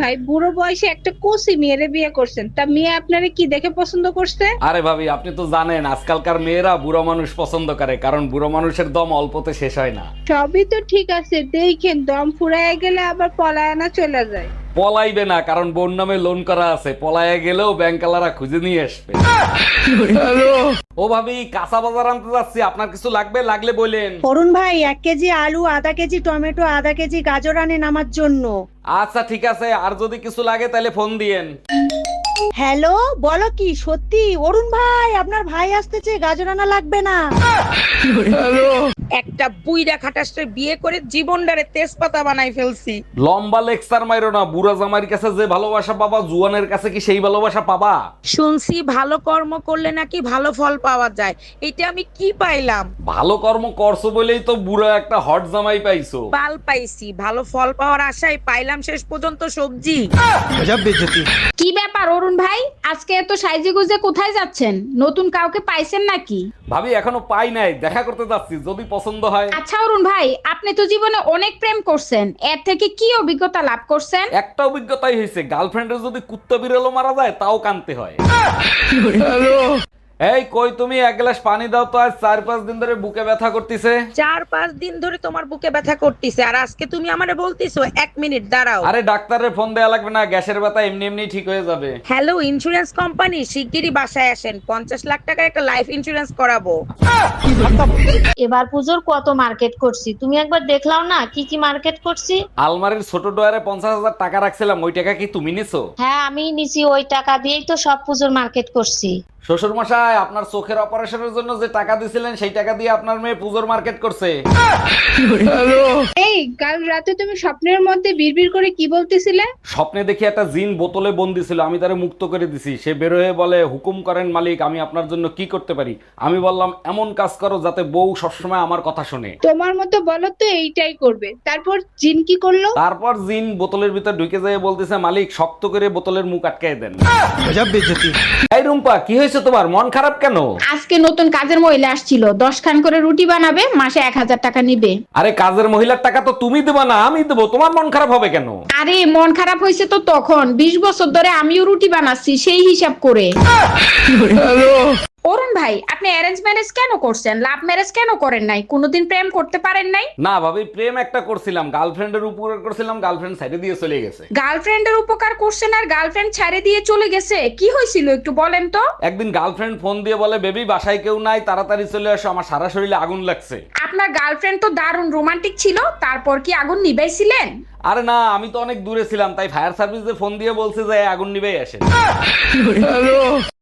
ভাই, বুড়ো বয়সে একটা কোসি মেয়েরে বিয়ে করছেন, তা মেয়ে আপনারে কি দেখে পছন্দ করছে? আরে ভাবি, আপনি তো জানেন আজকালকার মেয়েরা বুড়ো মানুষ পছন্দ করে, কারণ বুড়ো মানুষের দম অল্পতে শেষ হয় না। সবই তো ঠিক আছে, দেখেন দম ফুরায় গেলে আবার পলায়না চলে যায়। পলাইবে না, কারণ বোন নামে লোন করা আছে, পলায়ে গেলেও ব্যাংকালারা খুঁজে নিয়ে আসবে। ও ভাবি, কাঁচা বাজার আনতে যাচ্ছি, আপনার কিছু লাগবে? লাগলে বলেন। অরুণ ভাই 1 কেজি আলু, আধা কেজি টমেটো, আধা কেজি গাজর আনেন আমার জন্য। আচ্ছা ঠিক আছে, আর যদি কিছু লাগে তাহলে ফোন দিয়েন। হ্যালো, বলো কি সত্যি? অরুণ ভাই, আপনার ভাই আসতেছে, গাজর আনা লাগবে না। একটা বুইড়া খাটাসে বিয়ে করে জীবনটারে তেজপাতা বানাই ফেলছি। লম্বা লেকচার মাইরো না, বুড়া জামাইয়ের কাছে যে ভালোবাসা পাবা জুয়ানের কাছে কি সেই ভালোবাসা পাবা? শুনছি ভালো কর্ম করলে নাকি ভালো ফল পাওয়া যায়, এটা আমি কি পাইলাম? ভালো কর্ম করছো বলেই তো বুড়া একটা হট জামাই পাইছো। পাল পাইছি, ভালো ফল পাওয়ার আশায় পাইলাম শেষ পর্যন্ত সবজি। কি ব্যাপার অরুণ ভাই, আজকে এত সাইজে গুজে কোথায় যাচ্ছেন? নতুন কাউকে পাইছেন নাকি? ভাবি এখনো পাই নাই, দেখা করতে যাচ্ছি, যদি পছন্দ হয়। আচ্ছা অরুণ ভাই, আপনি তো জীবনে অনেক প্রেম করছেন, এর থেকে কি অভিজ্ঞতা লাভ করছেন? একটা অভিজ্ঞতাই হয়েছে, গার্লফ্রেন্ডের যদি কুত্তা বিড়ালও মারা যায় তাও কানতে হয়। এই কই তুমি, এক গ্লাস পানি দাও তো, আজ 4-5 দিন ধরে বুকে ব্যথা করতেছে। 4-5 দিন ধরে তোমার বুকে ব্যথা করতেছে, আর আজকে তুমি আমারে বলতিছো 1 মিনিট দাঁড়াও। আরে ডাক্তারের ফোন দেয়া লাগবে না, গ্যাসের ব্যথা এমনি এমনি ঠিক হয়ে যাবে। হ্যালো ইন্স্যুরেন্স কোম্পানি, শিগগিরই বাসায় আসেন, 50 লাখ টাকার একটা লাইফ ইন্স্যুরেন্স করাবো। এবার পুজোর কত মার্কেট করছি, তুমি একবার দেখলাও না কি কি মার্কেট করছি? আলমারির ছোট ডয়ারে 50,000 টাকা রাখছিলাম, ওই টাকা কি তুমি নিছো? হ্যাঁ আমি নিছি, ওই টাকা দিয়েই তো সব পুজোর মার্কেট করছি। শ্বশুর মশাই, আপনার চোখের অপারেশনের জন্য যে টাকা দিছিলেন সেই টাকা দিয়ে আপনার মেয়ে পুজোর মার্কেট করছে। এই, কাল রাতে তুমি স্বপ্নের মধ্যে বিড়বিড় করে কি বলতেছিলে? স্বপ্নে দেখি একটা জিন বোতলে বন্দি ছিল, আমি তারে মুক্ত করে দিছি। সে বের হয়ে বলে, হুকুম করেন মালিক, আমি আপনার জন্য কি করতে পারি? আমি বললাম, এমন কাজ করো যাতে বউ সবসময় আমার কথা শোনে। তোমার মতো বলো তো এইটাই করবে। তারপর জিন কি করলো? তারপর জিন বোতলের ভিতর ঢুকে যায়, বলতেছে মালিক শক্ত করে বোতলের মুখ আটকায় দেন। এই রুম্পা, কি হয়েছে তোমার? মন খারাপ কেন? আজকে নতুন কাজের মহিলা আসছিল, 10 খান করে রুটি বানাবে, মাসে 1000 টাকা নিবে। আরে কাজের মহিলার টাকা তো তুমি দেবা না, আমি দেবো, তোমার মন খারাপ হবে কেন? আরে মন খারাপ হয়েছে তো তখন, 20 বছর ধরে আমিও রুটি বানাচ্ছি সেই হিসাব করে। অরুণ ভাই, আপনি অ্যারেঞ্জ ম্যারেজ কেন করছেন? লাভ ম্যারেজ কেন করেন নাই? কোনোদিন প্রেম করতে পারেন নাই? না ভাবি, প্রেম একটা করছিলাম, গার্লফ্রেন্ডের উপকার করছিলাম, গার্লফ্রেন্ড সাইডে দিয়ে চলে গেছে। গার্লফ্রেন্ডের উপকার করছেন আর গার্লফ্রেন্ড ছেড়ে দিয়ে চলে গেছে? কি হয়েছিল একটু বলেন তো। একদিন গার্লফ্রেন্ড ফোন দিয়ে বলে, বেবি বাসায় কেউ নাই, তাড়াতাড়ি চলে আসো, আমার সারা শরীরে আগুন লাগছে। আপনার গার্লফ্রেন্ড তো দারুণ রোমান্টিক ছিল, তারপর কি আগুন নিভাইছিলেন? আরে না, আমি তো অনেক দূরে ছিলাম, তাই ফায়ার সার্ভিসে ফোন দিয়ে বলছে যে আগুন নিবেই আসে।